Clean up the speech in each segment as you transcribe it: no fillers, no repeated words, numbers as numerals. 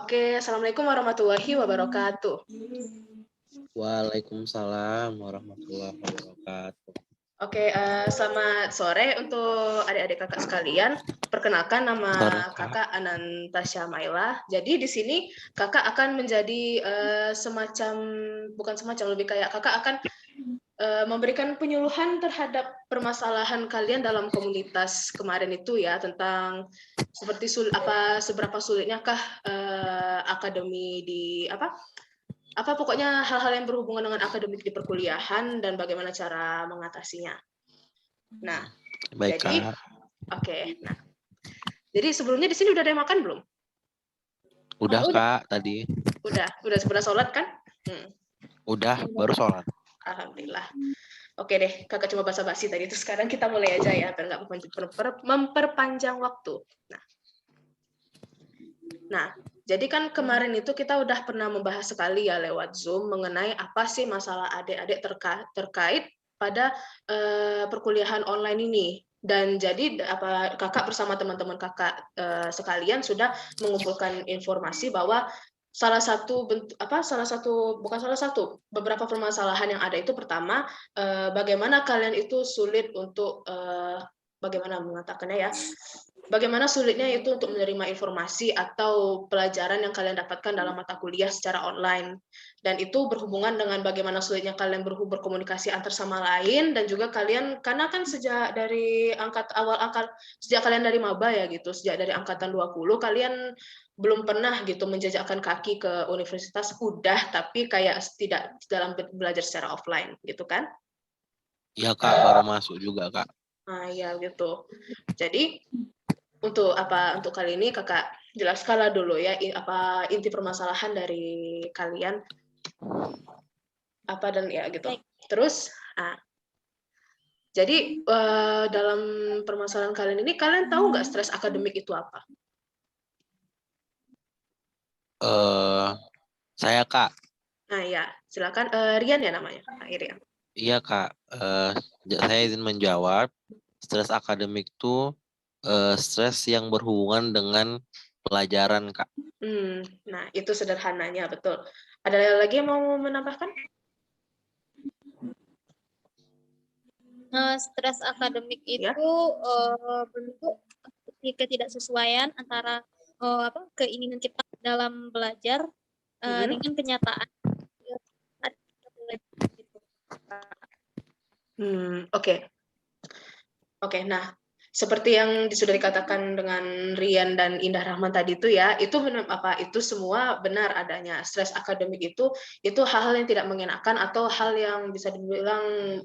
Oke, Assalamualaikum warahmatullahi wabarakatuh. Waalaikumsalam warahmatullahi wabarakatuh. Oke, selamat sore untuk adik-adik kakak sekalian. Perkenalkan nama Sore, Kak. kakak Anantasya Maila. Jadi di sini kakak akan menjadi bukan semacam, lebih kayak kakak akan memberikan penyuluhan terhadap permasalahan kalian dalam komunitas kemarin itu ya, tentang seperti seberapa sulitnyakah akademi di pokoknya hal-hal yang berhubungan dengan akademik di perkuliahan dan bagaimana cara mengatasinya. Nah, Baik, jadi Kak. oke. Nah, jadi sebelumnya di sini udah ada yang makan belum? Udah, Oh, Kak, tadi. Udah sholat kan? Udah, baru sholat. Alhamdulillah. Oke deh, kakak cuma basa-basi tadi itu. Sekarang kita mulai aja ya, biar nggak memperpanjang waktu. Nah, jadi kan kemarin itu kita udah pernah membahas sekali ya lewat Zoom mengenai apa sih masalah adik-adik terkait pada perkuliahan online ini. Dan jadi kakak bersama teman-teman kakak sekalian sudah mengumpulkan informasi bahwa beberapa permasalahan yang ada itu, pertama, bagaimana kalian itu sulit untuk bagaimana mengatakannya ya, bagaimana sulitnya itu untuk menerima informasi atau pelajaran yang kalian dapatkan dalam mata kuliah secara online. Dan itu berhubungan dengan bagaimana sulitnya kalian berkomunikasi antar sama lain, dan juga kalian, karena kan sejak kalian dari maba ya gitu, sejak dari angkatan 20, kalian belum pernah gitu menjejakkan kaki ke universitas, tapi kayak tidak dalam belajar secara offline gitu kan? Iya, Kak, baru masuk juga, Kak. Nah, ya gitu. Jadi untuk kali ini kakak jelaskanlah dulu ya inti permasalahan dari kalian dan ya gitu. Terus jadi dalam permasalahan kalian ini, kalian tahu nggak stres akademik itu apa? Saya, Kak. Nah ya, silakan. Rian ya namanya, Rian. Iya, Kak. Saya izin menjawab. Stres akademik itu stres yang berhubungan dengan pelajaran, Kak. Nah, itu sederhananya, betul. Ada lagi yang mau menambahkan? Stres akademik itu Ya. bentuk ketidaksesuaian antara keinginan kita dalam belajar dengan kenyataan. Oke. Nah, seperti yang sudah dikatakan dengan Rian dan Indah Rahman tadi itu ya, itu semua benar adanya. Stres akademik itu hal-hal yang tidak mengenakan atau hal yang bisa dibilang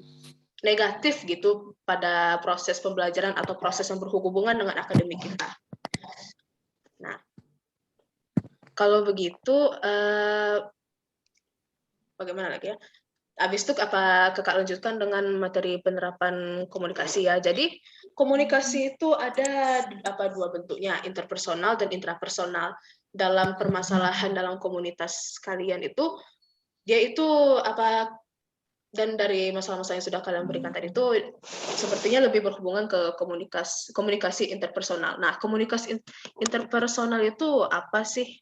negatif gitu pada proses pembelajaran atau proses yang berhubungan dengan akademik kita. Nah, kalau begitu bagaimana lagi ya? Habis itu kakak lanjutkan dengan materi penerapan komunikasi ya. Jadi komunikasi itu ada dua bentuknya, interpersonal dan intrapersonal. Dalam permasalahan dalam komunitas kalian itu, dia itu dan dari masalah-masalah yang sudah kalian berikan tadi itu sepertinya lebih berhubungan ke komunikasi interpersonal. Nah, komunikasi interpersonal itu apa sih?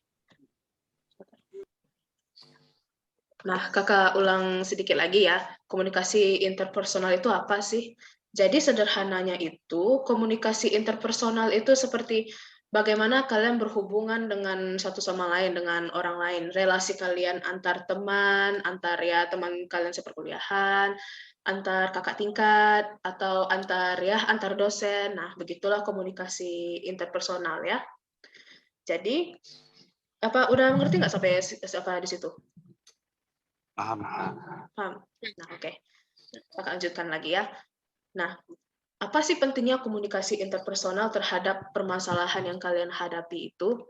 Nah, kakak ulang sedikit lagi ya, komunikasi interpersonal itu apa sih? Jadi sederhananya itu, komunikasi interpersonal itu seperti bagaimana kalian berhubungan dengan satu sama lain, dengan orang lain, relasi kalian antar teman, antar teman kalian seperkuliahan, antar kakak tingkat, atau antar dosen. Nah, begitulah komunikasi interpersonal ya. Jadi, udah ngerti nggak sampai di situ? Paham. Nah, oke. Kakak lanjutkan lagi ya. Nah, apa sih pentingnya komunikasi interpersonal terhadap permasalahan yang kalian hadapi itu?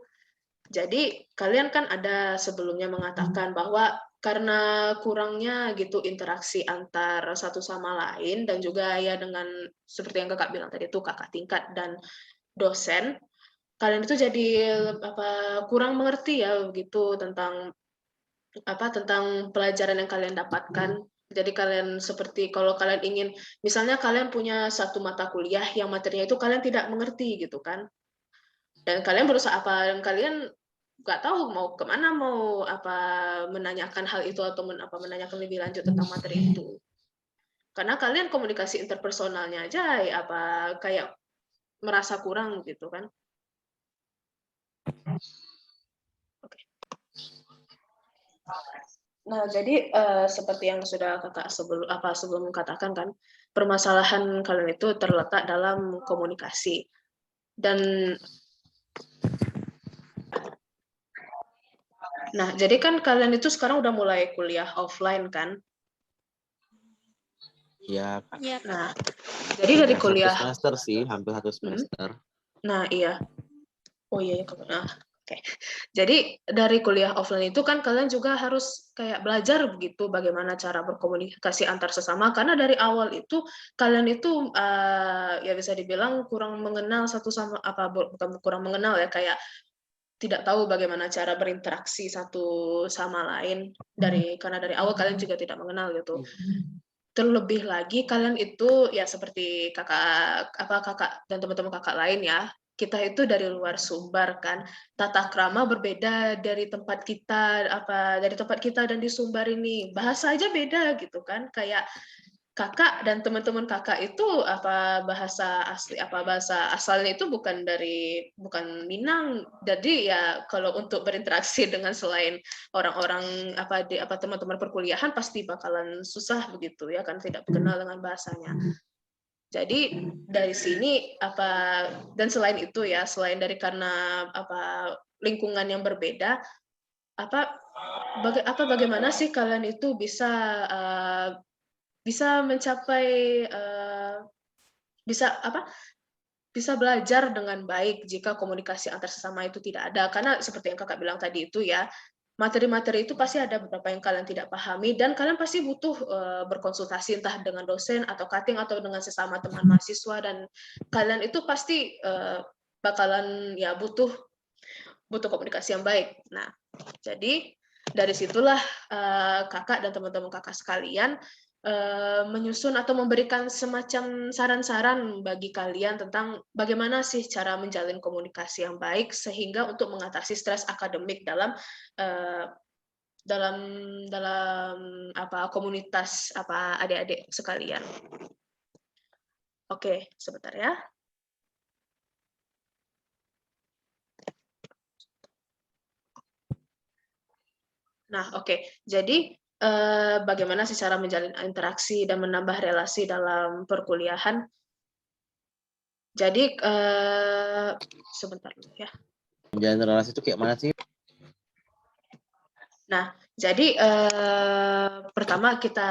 Jadi, kalian kan ada sebelumnya mengatakan bahwa karena kurangnya gitu interaksi antar satu sama lain, dan juga ya dengan seperti yang kakak bilang tadi itu kakak tingkat dan dosen, kalian itu jadi kurang mengerti ya begitu tentang pelajaran yang kalian dapatkan. Jadi kalian seperti kalau kalian ingin, misalnya kalian punya satu mata kuliah yang materinya itu kalian tidak mengerti gitu kan. Dan kalian berusaha dan kalian nggak tahu mau kemana, mau menanyakan hal itu atau menanyakan lebih lanjut tentang materi itu. Karena kalian komunikasi interpersonalnya aja kayak merasa kurang gitu kan. Oke. Nah, jadi seperti yang sudah kakak sebelum katakan kan, permasalahan kalian itu terletak dalam komunikasi. Dan nah, jadi kan kalian itu sekarang udah mulai kuliah offline kan? Iya, Kak. Iya, Kak. Nah, jadi dari Satu kuliah. semester sih, hampir 1 semester. Nah, iya. Oh iya, nah, oke. Jadi dari kuliah offline itu kan kalian juga harus kayak belajar begitu bagaimana cara berkomunikasi antar sesama, karena dari awal itu kalian itu ya bisa dibilang kurang mengenal satu sama bukan kurang mengenal ya, kayak tidak tahu bagaimana cara berinteraksi satu sama lain karena dari awal kalian juga tidak mengenal gitu. Terlebih lagi kalian itu ya seperti kakak dan teman-teman kakak lain ya, kita itu dari luar Sumbar kan, tata krama berbeda dari tempat kita dan di Sumbar ini, bahasa aja beda gitu kan, kayak kakak dan teman-teman kakak itu bahasa asalnya itu bukan Minang, jadi ya kalau untuk berinteraksi dengan selain orang-orang teman-teman perkuliahan pasti bakalan susah begitu ya kan, tidak kenal dengan bahasanya. Jadi dari sini dan selain itu ya, selain dari karena lingkungan yang berbeda, bagaimana sih kalian itu bisa mencapai bisa belajar dengan baik jika komunikasi antar sesama itu tidak ada, karena seperti yang kakak bilang tadi itu ya, materi-materi itu pasti ada beberapa yang kalian tidak pahami dan kalian pasti butuh berkonsultasi entah dengan dosen atau cutting atau dengan sesama teman mahasiswa, dan kalian itu pasti bakalan ya butuh komunikasi yang baik. Nah, jadi dari situlah kakak dan teman-teman kakak sekalian menyusun atau memberikan semacam saran-saran bagi kalian tentang bagaimana sih cara menjalin komunikasi yang baik sehingga untuk mengatasi stres akademik dalam komunitas adik-adik sekalian. Oke, sebentar ya. Nah, oke. Jadi bagaimana sih cara menjalin interaksi dan menambah relasi dalam perkuliahan? Jadi sebentar dulu ya. Menjalin relasi itu kayak mana sih? Nah, jadi pertama kita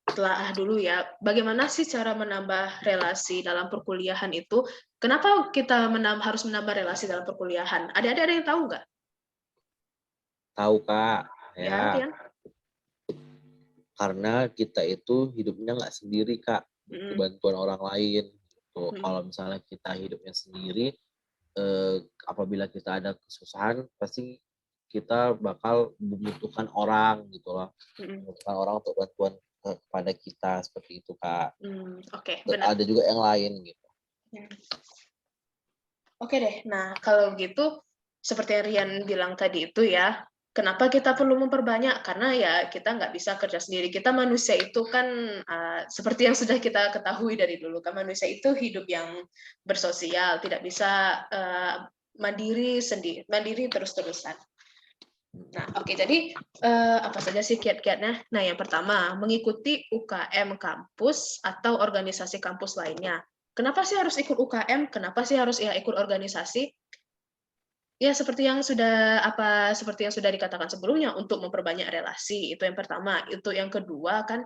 telah dulu ya, bagaimana sih cara menambah relasi dalam perkuliahan itu? Kenapa kita harus menambah relasi dalam perkuliahan? Ada yang tahu nggak? Tahu, Kak. Ya, Rian? Karena kita itu hidupnya nggak sendiri, Kak. Butuh bantuan orang lain. Gitu. Kalau misalnya kita hidupnya sendiri, apabila kita ada kesusahan, pasti kita bakal membutuhkan orang gitu loh. Membutuhkan orang untuk bantuan kepada kita, seperti itu, Kak. Oke, benar. Ada juga yang lain gitu. Oke deh, nah kalau gitu seperti yang Rian bilang tadi itu ya, kenapa kita perlu memperbanyak? Karena ya kita nggak bisa kerja sendiri. Kita manusia itu kan seperti yang sudah kita ketahui dari dulu, kan manusia itu hidup yang bersosial, tidak bisa mandiri terus-terusan. Nah, oke, jadi apa saja sih kiat-kiatnya? Nah, yang pertama, mengikuti UKM kampus atau organisasi kampus lainnya. Kenapa sih harus ikut UKM? Kenapa sih harus ikut organisasi? Ya, seperti yang sudah dikatakan sebelumnya, untuk memperbanyak relasi, itu yang pertama. Itu yang kedua kan,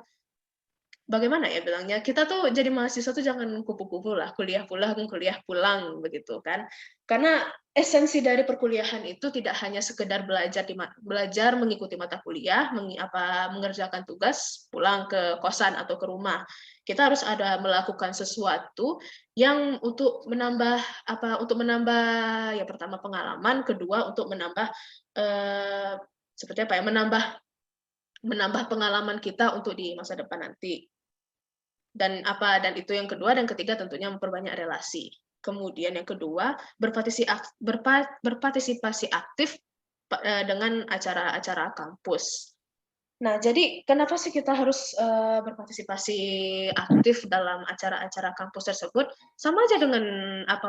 bagaimana ya bilangnya, kita tuh jadi mahasiswa tuh jangan kupu-kupu lah, kuliah pulang begitu kan. Karena esensi dari perkuliahan itu tidak hanya sekedar belajar mengikuti mata kuliah, mengerjakan tugas, pulang ke kosan atau ke rumah. Kita harus ada melakukan sesuatu yang untuk menambah ya pertama pengalaman, kedua untuk menambah seperti apa ya, menambah pengalaman kita untuk di masa depan nanti. Dan itu yang kedua, dan ketiga tentunya memperbanyak relasi. Kemudian yang kedua, berpartisipasi aktif dengan acara-acara kampus. Nah, jadi kenapa sih kita harus berpartisipasi aktif dalam acara-acara kampus tersebut? Sama aja dengan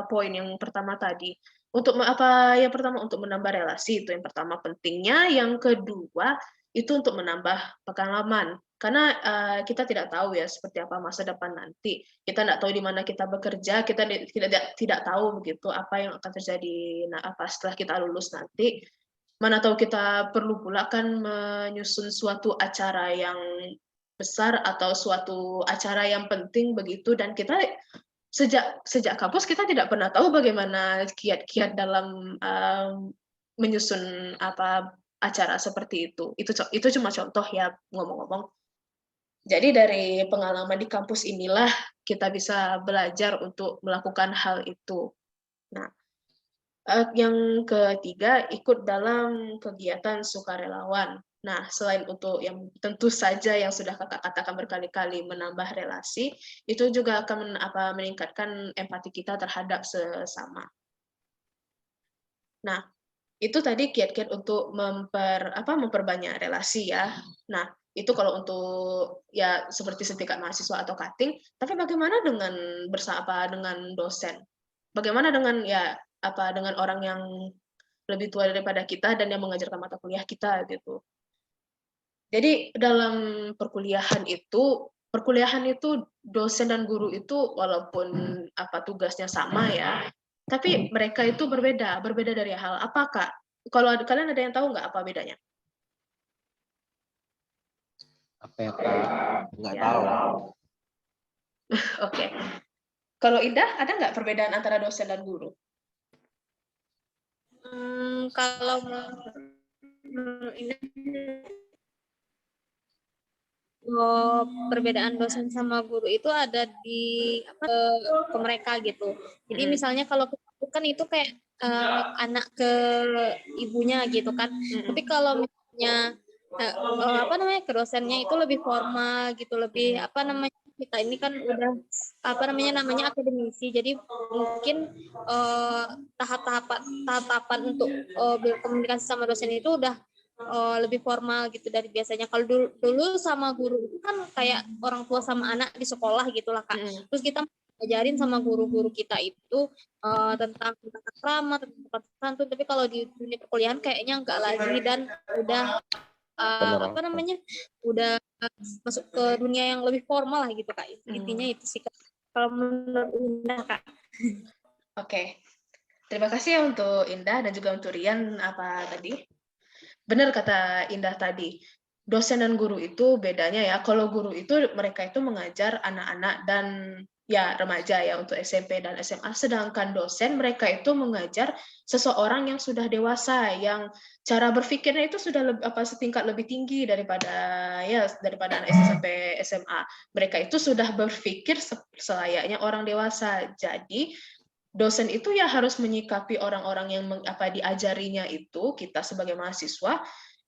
poin yang pertama tadi. Yang pertama untuk menambah relasi, itu yang pertama pentingnya. Yang kedua itu untuk menambah pengalaman. Karena kita tidak tahu ya seperti apa masa depan nanti. Kita tidak tahu di mana kita bekerja, kita tidak tahu begitu apa yang akan terjadi setelah kita lulus nanti. Mana tahu kita perlu pula kan menyusun suatu acara yang besar atau suatu acara yang penting begitu, dan kita sejak kampus kita tidak pernah tahu bagaimana kiat-kiat dalam menyusun acara seperti itu. Itu cuma contoh ya, ngomong-ngomong. Jadi dari pengalaman di kampus inilah kita bisa belajar untuk melakukan hal itu. Nah, yang ketiga, ikut dalam kegiatan sukarelawan. Nah, selain untuk yang tentu saja yang sudah Kakak katakan berkali-kali menambah relasi, itu juga akan meningkatkan empati kita terhadap sesama. Nah, itu tadi kiat-kiat untuk memperbanyak relasi ya. Nah, itu kalau untuk ya seperti setingkat mahasiswa atau cutting, tapi bagaimana dengan dengan dosen? Bagaimana dengan dengan orang yang lebih tua daripada kita dan yang mengajarkan mata kuliah kita gitu. Jadi dalam perkuliahan itu dosen dan guru itu walaupun tugasnya sama ya, tapi mereka itu berbeda dari hal apa, Kak? Kalau kalian ada yang tahu nggak apa bedanya? Apa ya, Kak? Nggak tahu. Oke. Kalau Indah, ada nggak perbedaan antara dosen dan guru? Kalau menurut Indah, perbedaan dosen sama guru itu ada di ke mereka gitu. Jadi misalnya kalau kan itu kayak anak ke ibunya gitu kan. Tapi kalau misalnya ke dosennya itu lebih formal gitu, lebih kita ini kan udah namanya akademisi, jadi mungkin tahapan untuk berkomunikasi sama dosen itu udah lebih formal gitu dari biasanya. Kalau dulu sama guru itu kan kayak orang tua sama anak di sekolah gitulah, Kak. Terus kita ngajarin sama guru-guru kita itu tentang tata krama, tentang santun, tapi kalau di dunia perkuliahan kayaknya enggak lagi, dan udah udah masuk ke dunia yang lebih formal lah gitu, Kak. Intinya itu sih, Kak. Kalau menurut Indah, Kak. Oke. Terima kasih ya untuk Indah dan juga untuk Rian tadi. Benar kata Indah tadi. Dosen dan guru itu bedanya ya. Kalau guru itu mereka itu mengajar anak-anak dan ya remaja ya untuk SMP dan SMA, sedangkan dosen mereka itu mengajar seseorang yang sudah dewasa, yang cara berpikirnya itu sudah setingkat lebih tinggi daripada anak SMP SMA. Mereka itu sudah berpikir selayaknya orang dewasa. Jadi dosen itu ya harus menyikapi orang-orang yang diajarinya itu, kita sebagai mahasiswa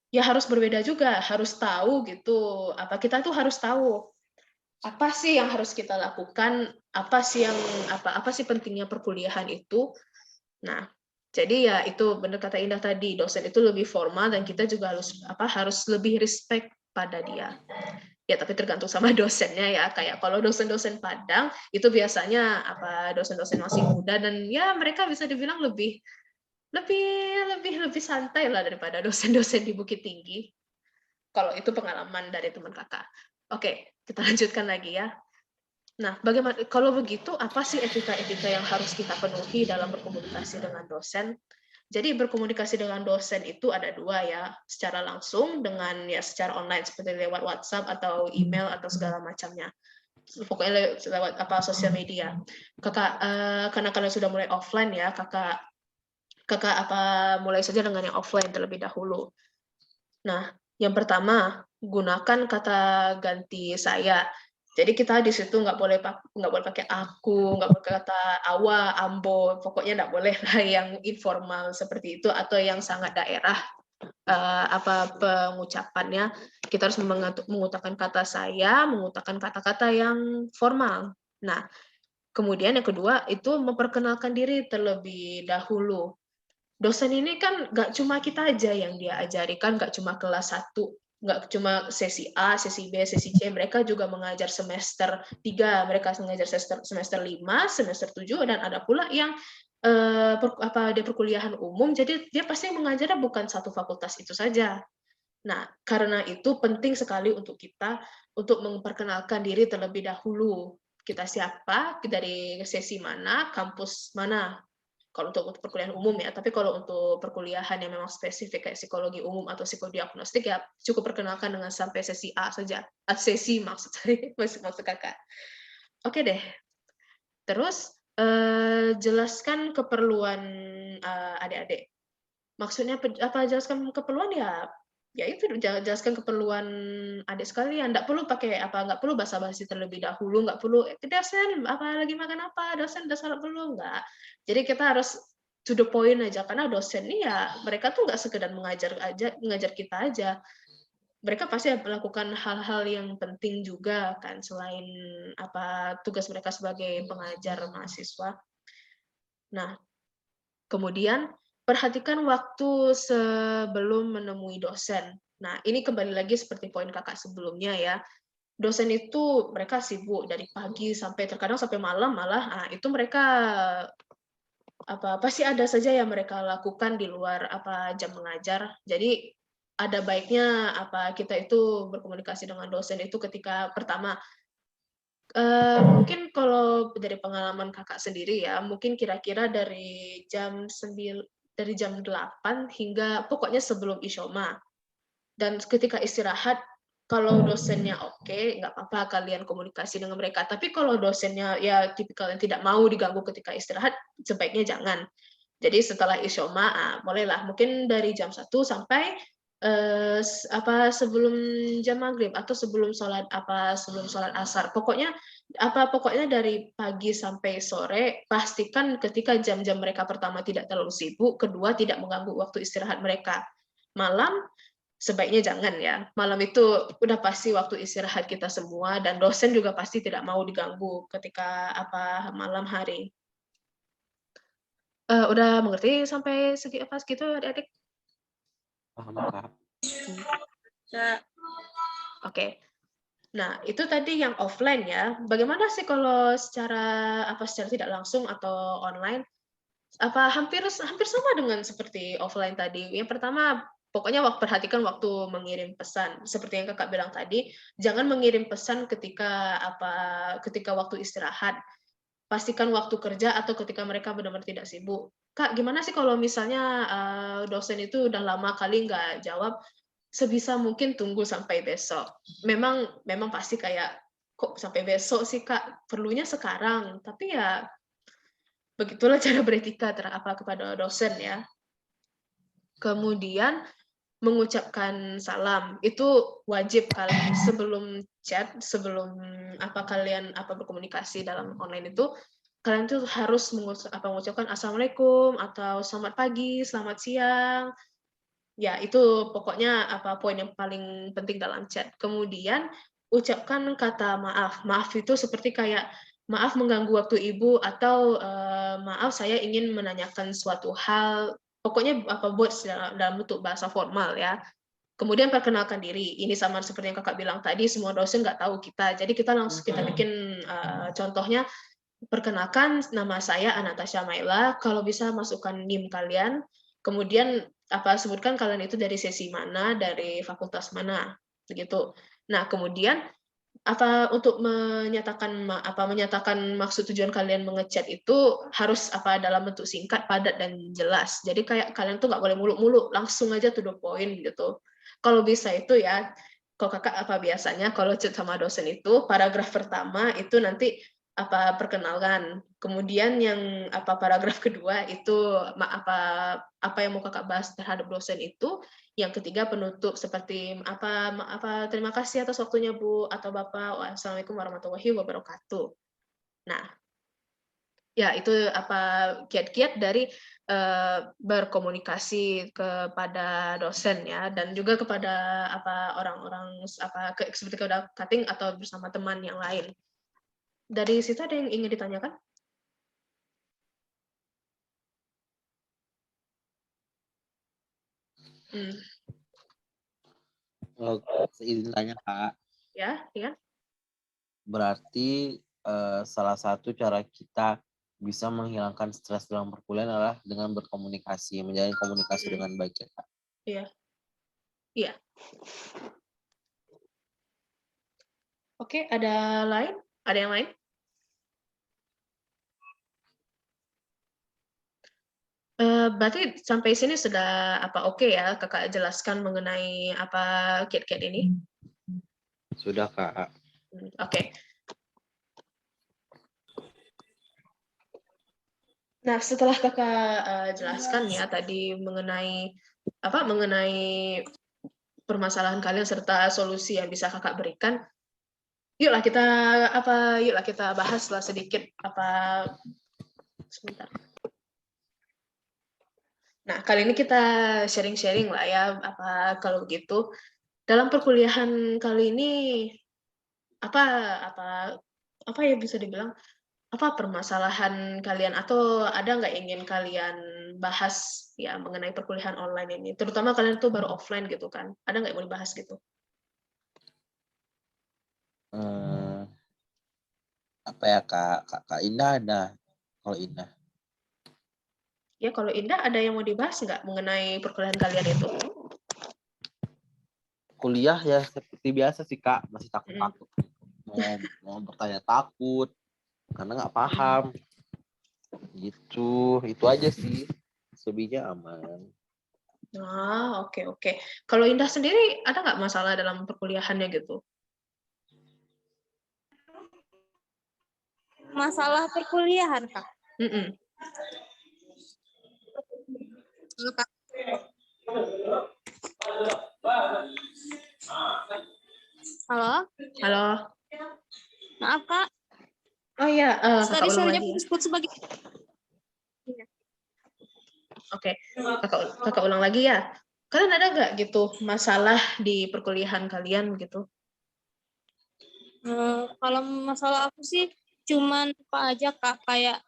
ya harus berbeda juga, harus tahu gitu. Kita tuh harus tahu apa sih yang harus kita lakukan, apa sih pentingnya perkuliahan itu. Nah, jadi ya itu benar kata Indah tadi, dosen itu lebih formal dan kita juga harus lebih respect pada dia. Ya, tapi tergantung sama dosennya ya. Kayak kalau dosen-dosen Padang itu biasanya dosen-dosen masih muda dan ya mereka bisa dibilang lebih santai lah daripada dosen-dosen di Bukit Tinggi. Kalau itu pengalaman dari teman Kakak. Oke, kita lanjutkan lagi ya. Nah, bagaimana kalau begitu, apa sih etika-etika yang harus kita penuhi dalam berkomunikasi dengan dosen? Jadi berkomunikasi dengan dosen itu ada dua ya, secara langsung dengan secara online seperti lewat WhatsApp atau email atau segala macamnya. Pokoknya lewat sosial media. Kakak karena kalian sudah mulai offline ya, kakak mulai saja dengan yang offline terlebih dahulu. Nah, yang pertama, gunakan kata ganti saya. Jadi kita di situ nggak boleh pakai aku, nggak boleh kata awa, ambo, pokoknya nggak boleh lah yang informal seperti itu atau yang sangat daerah pengucapannya. Kita harus menggunakan kata saya, menggunakan kata-kata yang formal. Nah, kemudian yang kedua itu memperkenalkan diri terlebih dahulu. dosen ini kan nggak cuma kita aja yang dia ajari, kan nggak cuma kelas 1, nggak cuma sesi A, sesi B, sesi C, mereka juga mengajar semester 3, mereka mengajar semester 5, semester 7, dan ada pula yang di perkuliahan umum, jadi dia pasti mengajarnya bukan satu fakultas itu saja. Nah, karena itu penting sekali untuk kita untuk memperkenalkan diri terlebih dahulu. Kita siapa, dari sesi mana, kampus mana, kalau untuk perkuliahan umum ya, tapi kalau untuk perkuliahan yang memang spesifik kayak psikologi umum atau psikodiagnostik ya cukup perkenalkan dengan sampai sesi A saja. Sesi maksud saya, maksud kakak. Oke deh. Terus jelaskan keperluan adik-adik. Maksudnya apa jelaskan keperluan ya itu jelaskan keperluan adik sekalian. Nggak perlu pakai nggak perlu basa-basi terlebih dahulu, nggak perlu dosen apa lagi makan apa, dosen udah sarapan belum, nggak. Jadi kita harus to the point aja, karena dosen ini ya mereka tuh nggak sekedar mengajar kita aja. Mereka pasti melakukan hal-hal yang penting juga kan, selain tugas mereka sebagai pengajar mahasiswa. Nah, kemudian perhatikan waktu sebelum menemui dosen. Nah, ini kembali lagi seperti poin kakak sebelumnya ya. Dosen itu mereka sibuk dari pagi sampai terkadang sampai malam malah. Itu mereka pasti ada saja yang mereka lakukan di luar jam mengajar. Jadi ada baiknya kita itu berkomunikasi dengan dosen itu ketika pertama mungkin kalau dari pengalaman kakak sendiri ya, mungkin kira-kira dari jam 8 hingga pokoknya sebelum isyoma. Dan ketika istirahat, kalau dosennya oke, nggak apa-apa kalian komunikasi dengan mereka. Tapi kalau dosennya ya tipikal yang tidak mau diganggu ketika istirahat, sebaiknya jangan. Jadi setelah isyoma, mulailah mungkin dari jam 1 sampai sebelum jam maghrib atau sebelum sholat asar. Pokoknya dari pagi sampai sore, pastikan ketika jam-jam mereka pertama tidak terlalu sibuk, kedua tidak mengganggu waktu istirahat mereka. Malam sebaiknya jangan ya. Malam itu udah pasti waktu istirahat kita semua, dan dosen juga pasti tidak mau diganggu ketika malam hari. Udah mengerti sampai segitu adik-adik? Paham, Kak. Oke. Nah, itu tadi yang offline ya. Bagaimana sih kalau secara tidak langsung atau online? Hampir sama dengan seperti offline tadi. Yang pertama, pokoknya perhatikan waktu mengirim pesan. Seperti yang kakak bilang tadi, jangan mengirim pesan ketika waktu istirahat. Pastikan waktu kerja atau ketika mereka benar-benar tidak sibuk. Kak, gimana sih kalau misalnya dosen itu udah lama kali nggak jawab, sebisa mungkin tunggu sampai besok. Memang pasti kayak, kok sampai besok sih Kak, perlunya sekarang. Tapi ya begitulah cara beretika kepada dosen ya. Kemudian mengucapkan salam itu wajib kalian sebelum chat, sebelum kalian berkomunikasi dalam online itu, kalian tuh harus mengucapkan assalamualaikum atau selamat pagi, selamat siang. Ya, itu pokoknya poin yang paling penting dalam chat. Kemudian ucapkan kata maaf. Maaf itu seperti kayak maaf mengganggu waktu ibu, atau maaf saya ingin menanyakan suatu hal. Pokoknya buat dalam bentuk bahasa formal ya. Kemudian perkenalkan diri. Ini sama seperti yang kakak bilang tadi, semua dosen nggak tahu kita. Jadi kita langsung bikin contohnya, perkenalkan nama saya Anastasia Maila. Kalau bisa masukkan NIM kalian. Kemudian sebutkan kalian itu dari sesi mana, dari fakultas mana, begitu. Nah, kemudian untuk menyatakan maksud tujuan kalian mengechat itu harus dalam bentuk singkat, padat, dan jelas. Jadi kayak kalian tuh nggak boleh muluk-muluk, langsung aja to the point gitu. Kalau bisa itu ya, kalau kakak biasanya kalau chat sama dosen itu paragraf pertama itu nanti perkenalkan, kemudian yang paragraf kedua itu apa yang mau kakak bahas terhadap dosen itu, yang ketiga penutup seperti terima kasih atas waktunya Bu atau Bapak, wassalamualaikum warahmatullahi wabarakatuh. Nah, ya itu kiat-kiat dari berkomunikasi kepada dosen ya, dan juga kepada orang-orang seperti kepada cutting atau bersama teman yang lain. Dari situ ada yang ingin ditanyakan? Izin tanya Kak. Ya. Berarti salah satu cara kita bisa menghilangkan stres dalam perkuliahan adalah dengan berkomunikasi, menjalin komunikasi dengan baik ya Kak. Iya. Oke, ada lain? Ada yang lain? Berarti sampai sini sudah oke ya Kakak jelaskan mengenai apa KitKat ini? Sudah Kak. Oke. Nah, setelah Kakak jelaskan ya tadi mengenai permasalahan kalian serta solusi yang bisa Kakak berikan, yuklah kita bahaslah sedikit sebentar. Nah, kali ini kita sharing-sharing lah ya, kalau begitu. Dalam perkuliahan kali ini, apa ya bisa dibilang, apa permasalahan kalian atau ada nggak ingin kalian bahas ya mengenai perkuliahan online ini? Terutama kalian tuh baru offline gitu kan, ada nggak yang mau dibahas gitu? Apa ya Kak Indah ada, kalau Indah. Ya, kalau Indah ada yang mau dibahas nggak mengenai perkuliahan kalian itu? Kuliah ya seperti biasa sih Kak, masih takut-takut. Mau bertanya takut, karena nggak paham. Gitu, itu aja sih. Selebihnya aman. Oke. Kalau Indah sendiri ada nggak masalah dalam perkuliahannya gitu? Masalah perkuliahan, Kak. Halo? Maaf, Kak. Oh iya, Tadi Kakak ulang suruhnya lagi ya. disebut sebagai Oke, kakak ulang lagi ya. Kalian ada nggak gitu masalah di perkuliahan kalian gitu? Kalau masalah aku sih cuman apa aja Kak, kayak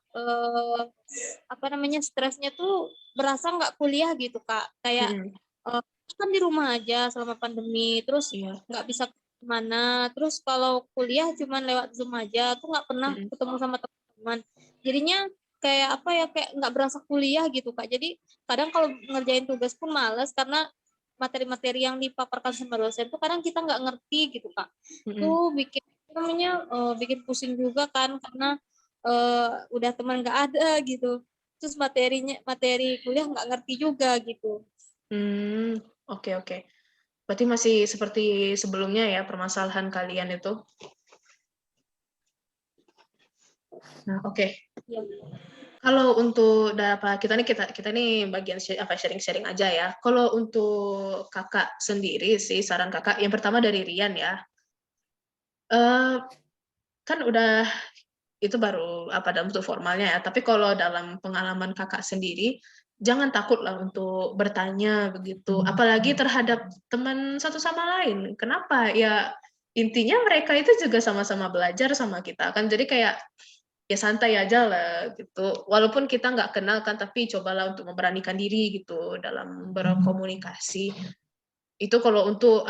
stresnya tuh berasa nggak kuliah gitu Kak, kayak kan di rumah aja selama pandemi, terus nggak bisa kemana, terus kalau kuliah cuman lewat Zoom aja, tuh nggak pernah ketemu sama teman-teman, jadinya kayak kayak nggak berasa kuliah gitu Kak. Jadi kadang kalau ngerjain tugas pun males karena materi-materi yang dipaparkan sama dosen tuh kadang kita nggak ngerti gitu Kak. Tuh bikin pusing juga kan, karena udah teman nggak ada gitu, terus materi kuliah nggak ngerti juga gitu. Oke. Berarti masih seperti sebelumnya ya permasalahan kalian itu. Nah, oke. Ya. Kalau untuk kita nih bagian sharing-sharing aja ya. Kalau untuk kakak sendiri sih, saran kakak yang pertama dari Rian ya. Kan udah itu baru dalam bentuk formalnya ya. Tapi kalau dalam pengalaman kakak sendiri, jangan takutlah untuk bertanya begitu. Apalagi terhadap teman satu sama lain. Kenapa? Ya intinya mereka itu juga sama-sama belajar sama kita kan. Jadi kayak ya santai aja lah gitu. Walaupun kita nggak kenal kan, tapi cobalah untuk memberanikan diri gitu dalam berkomunikasi. Itu kalau untuk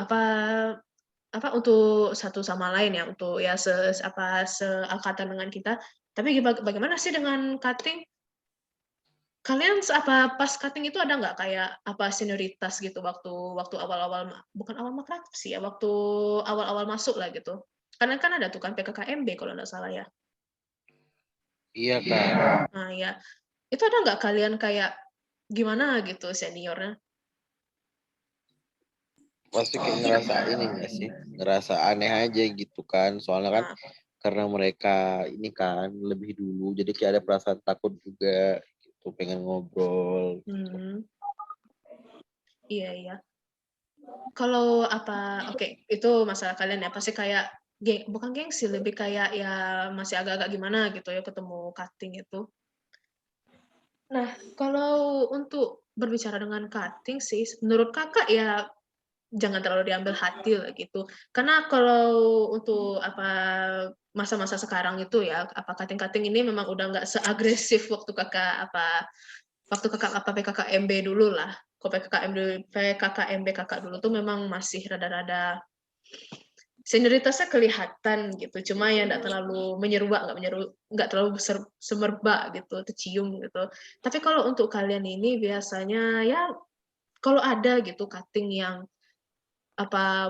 untuk satu sama lain ya, untuk ya seangkatan dengan kita. Tapi bagaimana sih dengan cutting? Kalian pas cutting itu ada nggak kayak senioritas gitu waktu awal-awal, bukan awal makrab sih ya, waktu awal-awal masuk lah gitu. Karena kan ada tuh kan PKKMB kalau nggak salah ya. Iya Kak. Nah ya, itu ada nggak kalian kayak gimana gitu seniornya? Pasti kayak ngerasa ini nggak sih? Ngerasa aneh aja gitu kan. Soalnya kan karena mereka ini kan lebih dulu, jadi kayak ada perasaan takut juga gitu, pengen ngobrol. Gitu. Iya. Kalau oke, itu masalah kalian ya, pasti kayak bukan gengsi, lebih kayak ya masih agak-agak gimana gitu ya ketemu cutting itu. Nah, kalau untuk berbicara dengan cutting sih, menurut kakak ya jangan terlalu diambil hati lah gitu. Karena kalau untuk masa-masa sekarang itu ya, cutting-cutting ini memang udah nggak seagresif waktu kakak PKKMB dulu lah. Kalau PKKMB kakak dulu tuh memang masih rada-rada senioritasnya kelihatan gitu, cuma yang nggak terlalu nggak terlalu semerbak gitu, tercium gitu. Tapi kalau untuk kalian ini biasanya ya kalau ada gitu cutting yang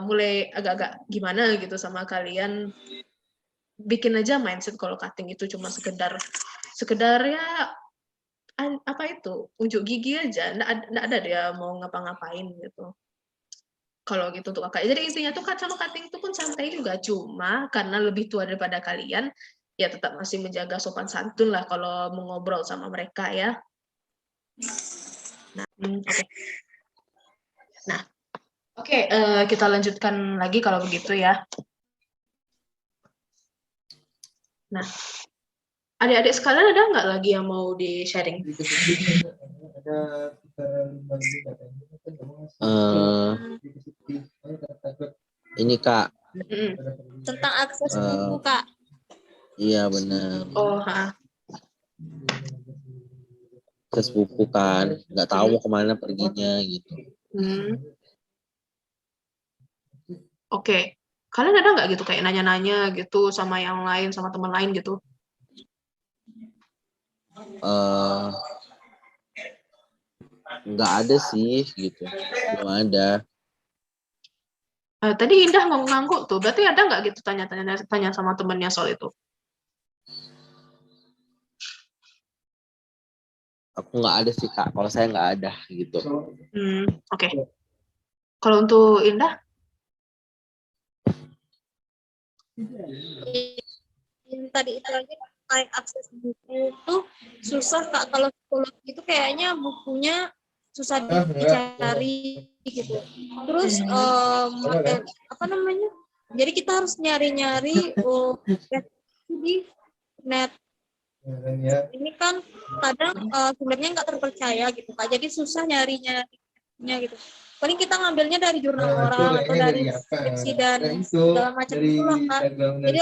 mulai agak-agak gimana gitu sama kalian, bikin aja mindset kalau cutting itu cuma sekedar ya unjuk gigi aja, nggak ada dia mau ngapa-ngapain gitu. Kalau gitu untuk kakak. Jadi intinya tuh sama cutting itu pun santai juga, cuma karena lebih tua daripada kalian, ya tetap masih menjaga sopan santun lah kalau mengobrol sama mereka ya. Nah, oke. Nah, oke, kita lanjutkan lagi kalau begitu ya. Nah, adik-adik sekalian ada nggak lagi yang mau di-sharing? Ini Kak. Tentang akses buku Kak. Iya benar. Oh, Akses buku kan, nggak tahu mau kemana perginya gitu. Oke. Kalian ada nggak gitu kayak nanya-nanya gitu sama yang lain, sama teman lain gitu? Nggak ada sih gitu, belum ada. Tadi Indah ngangguk tuh, berarti ada nggak gitu tanya sama temennya soal itu? Aku nggak ada sih Kak, kalau saya nggak ada gitu. Oke. Kalau untuk Indah? Yang tadi itu lagi kayak akses buku itu susah Kak, kalau psikolog itu kayaknya bukunya susah dicari gitu. Terus apa namanya? Jadi kita harus nyari-nyari di net. Ini kan kadang sumbernya nggak terpercaya gitu Kak. Jadi susah nyari-nyarinya gitu. Paling kita ngambilnya dari jurnal orang atau dari skripsi dan segala macam itulah Kak. Jadi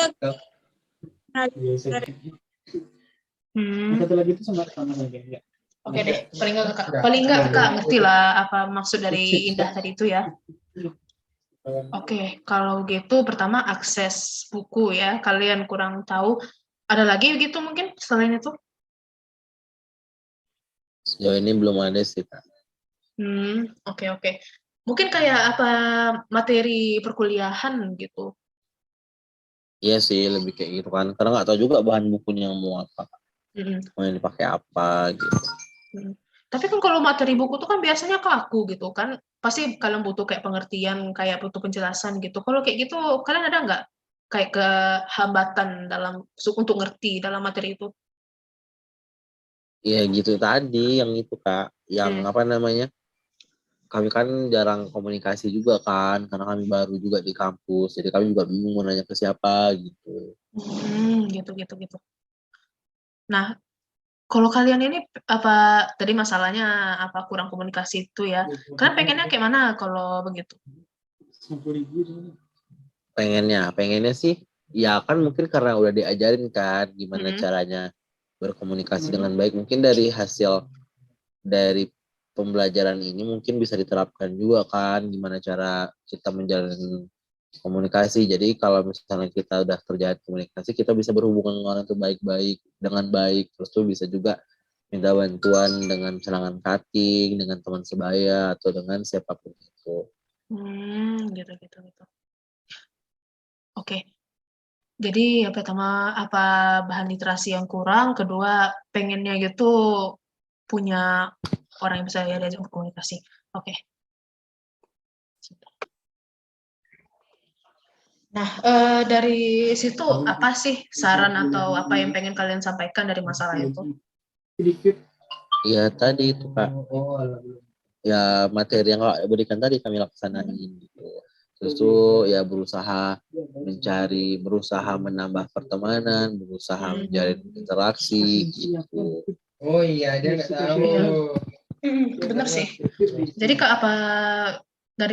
satu lagi itu sama lagi ya. Oke deh, paling nggak Kak ngerti lah apa maksud dari Indah tadi itu ya. Oke, kalau gitu pertama akses buku ya, kalian kurang tahu. Ada lagi gitu mungkin selain itu? Sejauh ini belum ada sih Kak. Oke. Mungkin kayak apa materi perkuliahan gitu. Iya sih, lebih kayak gitu kan. Karena nggak tahu juga bahan bukunya mau apa. Mau yang dipakai apa gitu. Tapi kan kalau materi buku tuh kan biasanya kaku gitu kan. Pasti kalian butuh kayak pengertian, kayak butuh penjelasan gitu. Kalau kayak gitu, kalian ada nggak kayak kehambatan untuk ngerti dalam materi itu? Iya gitu tadi, yang itu Kak. Yang apa namanya, kami kan jarang komunikasi juga kan, karena kami baru juga di kampus. Jadi kami juga bingung mau nanya ke siapa gitu. Gitu. Nah, kalau kalian ini tadi masalahnya kurang komunikasi itu ya? Kalian pengennya kayak mana kalau begitu? Pengennya sih, ya kan mungkin karena udah diajarin kan gimana caranya berkomunikasi dengan baik. Mungkin dari hasil dari pembelajaran ini mungkin bisa diterapkan juga kan gimana cara kita menjalin komunikasi. Jadi kalau misalnya kita udah terjalin komunikasi, kita bisa berhubungan dengan orang itu dengan baik. Terus tuh bisa juga minta bantuan dengan serangan cutting, dengan teman sebaya atau dengan siapapun itu. Gitu. Oke. Jadi pertama bahan literasi yang kurang, kedua pengennya gitu punya orang yang bisa diajak berkomunikasi. Oke. Nah, dari situ apa sih saran atau apa yang pengen kalian sampaikan dari masalah itu? Ya tadi itu Kak. Ya materi yang berikan tadi kami laksanain gitu. Terus tuh ya berusaha menambah pertemanan, berusaha menjalin interaksi gitu. Oh iya, dia nggak tahu. Benar sih. Jadi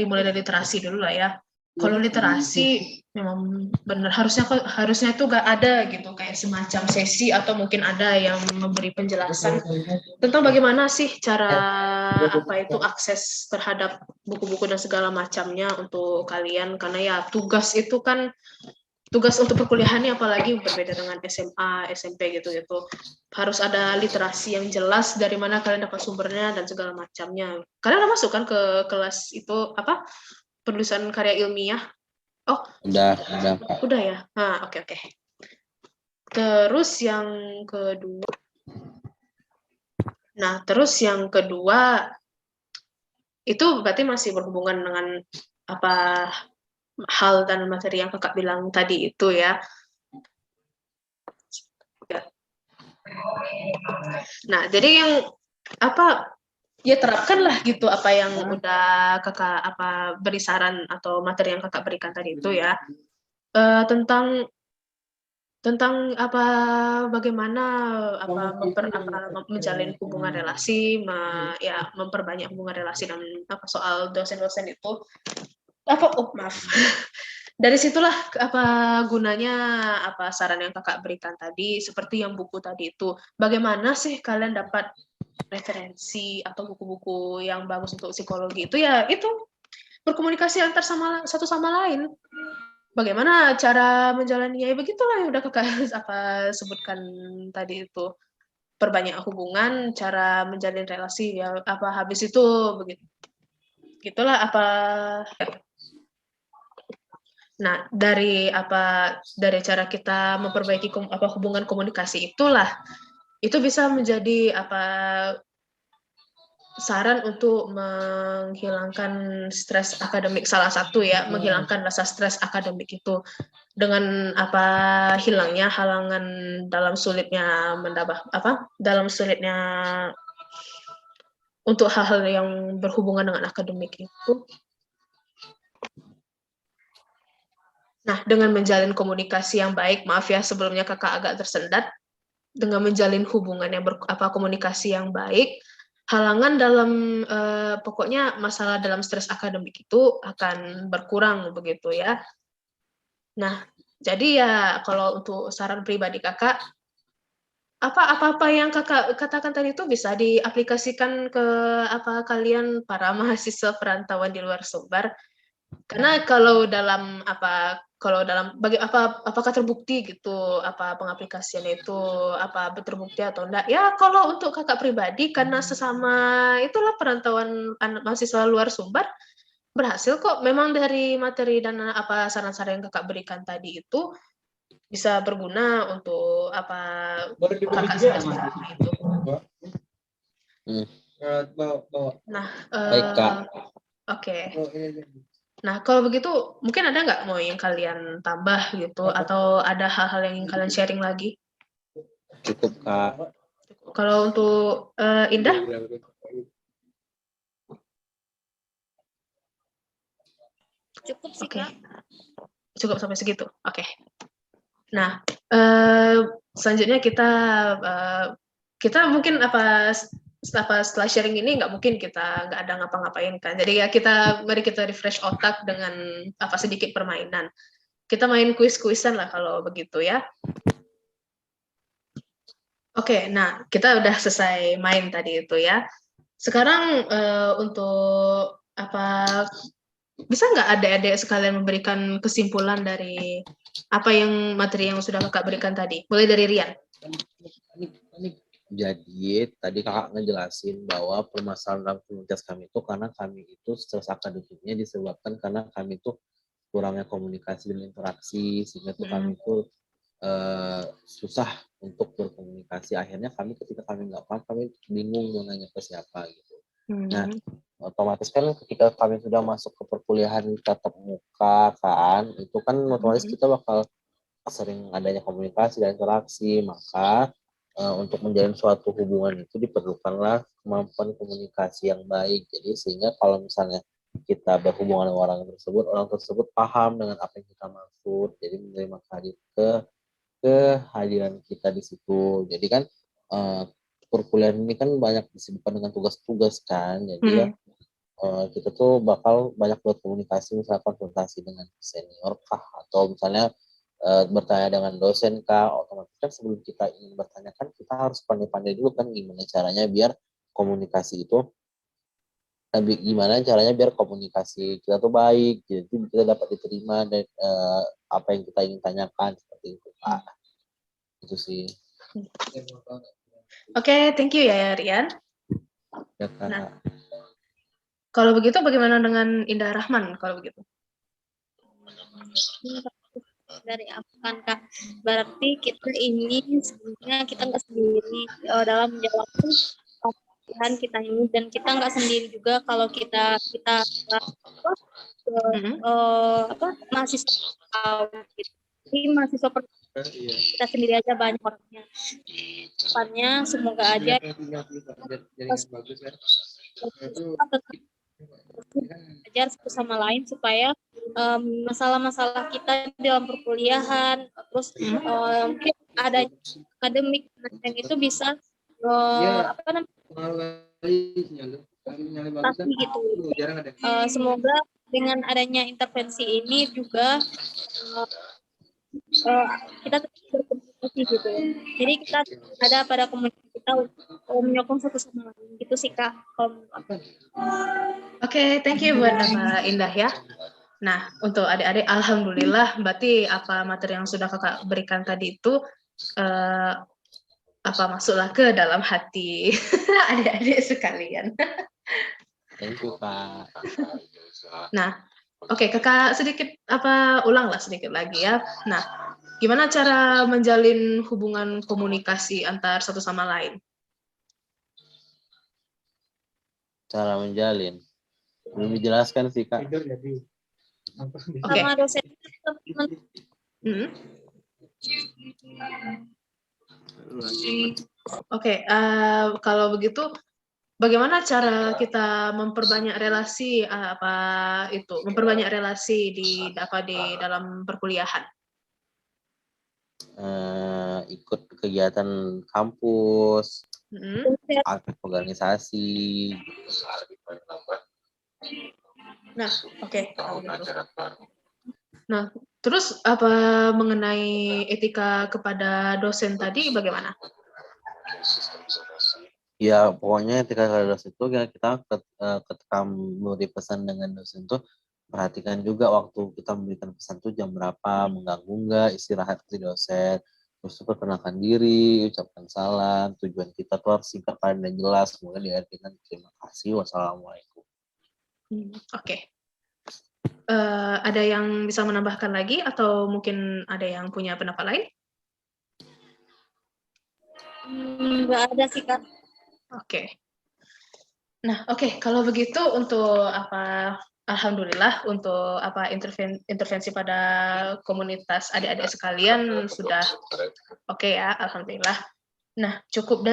mulai dari literasi dulu lah ya. kalau literasi memang benar harusnya tuh gak ada gitu kayak semacam sesi atau mungkin ada yang memberi penjelasan tentang bagaimana sih cara akses terhadap buku-buku dan segala macamnya untuk kalian, karena ya tugas itu kan tugas untuk perkuliahannya, apalagi berbeda dengan SMA, SMP gitu-gitu. Harus ada literasi yang jelas dari mana kalian dapat sumbernya dan segala macamnya. Kalian udah masuk kan ke kelas itu penulisan karya ilmiah? Oh, udah Kak. Udah ya. Nah, oke. Terus yang kedua. Nah, terus yang kedua itu berarti masih berhubungan dengan apa hal dan materi yang kakak bilang tadi itu ya. Nah, jadi yang ya terapkanlah gitu apa yang udah kakak beri saran atau materi yang kakak berikan tadi itu ya, tentang bagaimana menjalin hubungan relasi, memperbanyak hubungan relasi dan soal dosen-dosen itu maaf. Dari situlah gunanya saran yang kakak berikan tadi, seperti yang buku tadi itu. Bagaimana sih kalian dapat referensi atau buku-buku yang bagus untuk psikologi itu, ya itu berkomunikasi antar satu sama lain. Bagaimana cara menjalaninya, ya begitulah yang udah kakak sebutkan tadi itu. Perbanyak hubungan, cara menjalin relasi, ya habis itu begitu. Gitulah Nah, dari cara kita memperbaiki hubungan komunikasi itulah, itu bisa menjadi saran untuk menghilangkan stres akademik, salah satu ya, menghilangkan rasa stres akademik itu dengan hilangnya halangan dalam sulitnya untuk hal-hal yang berhubungan dengan akademik itu. Nah, dengan menjalin komunikasi yang baik, maaf ya sebelumnya kakak agak tersendat, dengan menjalin hubungan yang komunikasi yang baik, halangan dalam pokoknya masalah dalam stres akademik itu akan berkurang begitu ya. Nah, jadi ya kalau untuk saran pribadi kakak, apa-apa yang kakak katakan tadi itu bisa diaplikasikan ke kalian para mahasiswa perantauan di luar Sumbar. Karena kalau dalam apakah terbukti gitu pengaplikasiannya itu terbukti atau enggak, ya kalau untuk kakak pribadi karena sesama itulah perantauan mahasiswa luar Sumbar berhasil kok, memang dari materi dan saran-saran yang kakak berikan tadi itu bisa berguna untuk kakak semester itu. Nah, baik Kak. Oke. Nah, kalau begitu mungkin ada nggak mau yang kalian tambah gitu, atau ada hal-hal yang kalian sharing lagi? Cukup Kak. Kalau untuk Indah? Cukup sih Kak. Cukup sampai segitu. Oke. Nah, selanjutnya kita mungkin setelah sharing ini nggak mungkin kita nggak ada ngapa-ngapain kan. Jadi ya mari kita refresh otak dengan sedikit permainan. Kita main kuis-kuisan lah kalau begitu ya. Oke, nah kita udah selesai main tadi itu ya. Sekarang untuk bisa nggak adik-adik sekalian memberikan kesimpulan dari materi yang sudah kakak berikan tadi? Mulai dari Rian. Jadi tadi kakak ngejelasin bahwa permasalahan dalam komunitas kami itu karena kami itu stres akademiknya disebabkan karena kami itu kurangnya komunikasi dan interaksi, sehingga tuh kami itu susah untuk berkomunikasi. Akhirnya ketika kami nggak paham, kami bingung mau nanya ke siapa gitu. Nah, otomatis kan ketika kami sudah masuk ke perkuliahan tatap muka kan, itu kan otomatis kita bakal sering adanya komunikasi dan interaksi, maka untuk menjalin suatu hubungan itu diperlukanlah kemampuan komunikasi yang baik. Jadi sehingga kalau misalnya kita berhubungan dengan orang tersebut paham dengan apa yang kita maksud, jadi menerima kehadiran kita di situ. Jadi kan perkuliahan ini kan banyak disibukkan dengan tugas-tugas kan, jadi ya kita tuh bakal banyak buat komunikasi, misalnya konsultasi dengan senior kah, atau misalnya bertanya dengan dosen kah. Otomatis kan sebelum kita ingin bertanya kan kita harus pandai-pandai dulu kan gimana caranya biar komunikasi itu, gimana caranya biar komunikasi kita tuh baik, jadi kita dapat diterima dan apa yang kita ingin tanyakan, seperti itu Kak. Itu sih. Oke, thank you ya Rian. Ya Kak. Nah, kalau begitu bagaimana dengan Indah Rahman kalau begitu? Dari aku kan Kak, berarti kita ini sebenarnya kita nggak sendiri dalam menjawab pilihan kita ini, dan kita nggak sendiri juga kalau kita mahasiswa gitu. Jadi mahasiswa kita sendiri aja banyak orangnya. Depannya semoga aja belajar satu sama lain supaya masalah-masalah kita dalam perkuliahan, terus mungkin ada akademik yang itu bisa tapi gitu. Semoga dengan adanya intervensi ini juga kita tetap berkomunikasi gitu. Jadi kita ada pada komunitas kita untuk menyokong satu sama lain gitu sih Kak. Oke, thank you buat Mbak Indah ya. Nah, untuk adik-adik, alhamdulillah, berarti apa materi yang sudah kakak berikan tadi itu masuklah ke dalam hati adik-adik sekalian. Thank you Kak. Nah, oke, kakak sedikit ulanglah sedikit lagi ya. Nah, gimana cara menjalin hubungan komunikasi antar satu sama lain? Cara menjalin belum dijelaskan sih Kak. Oke. Sama dosen. Oke, kalau begitu bagaimana cara kita memperbanyak relasi memperbanyak relasi di dalam perkuliahan? Ikut kegiatan kampus, aktif organisasi. Nah, oke. Nah, terus mengenai etika kepada dosen tadi bagaimana? Ya, pokoknya ketika dosen itu kita ketika memberi pesan dengan dosen itu perhatikan juga waktu kita memberikan pesan itu jam berapa, mengganggu enggak, istirahat si dosen, terus perkenalkan diri, ucapkan salam, tujuan kita tuh harus singkat padat dan jelas, kemudian diakhiri dengan terima kasih, wassalamualaikum. Oke. Ada yang bisa menambahkan lagi atau mungkin ada yang punya pendapat lain? Nggak ada sih Kak. Oke. Nah, oke. Kalau begitu untuk alhamdulillah untuk intervensi pada komunitas adik-adik sekalian sudah oke ya, alhamdulillah. Nah, cukup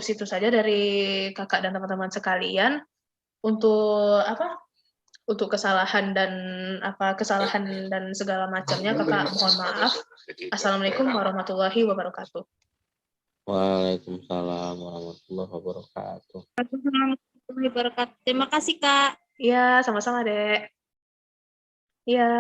situ saja dari kakak dan teman-teman sekalian untuk untuk kesalahan dan segala macamnya kakak mohon maaf. Assalamualaikum warahmatullahi wabarakatuh. Waalaikumsalam warahmatullahi wabarakatuh. Terima kasih Kak. Iya, sama-sama Dek. Iya.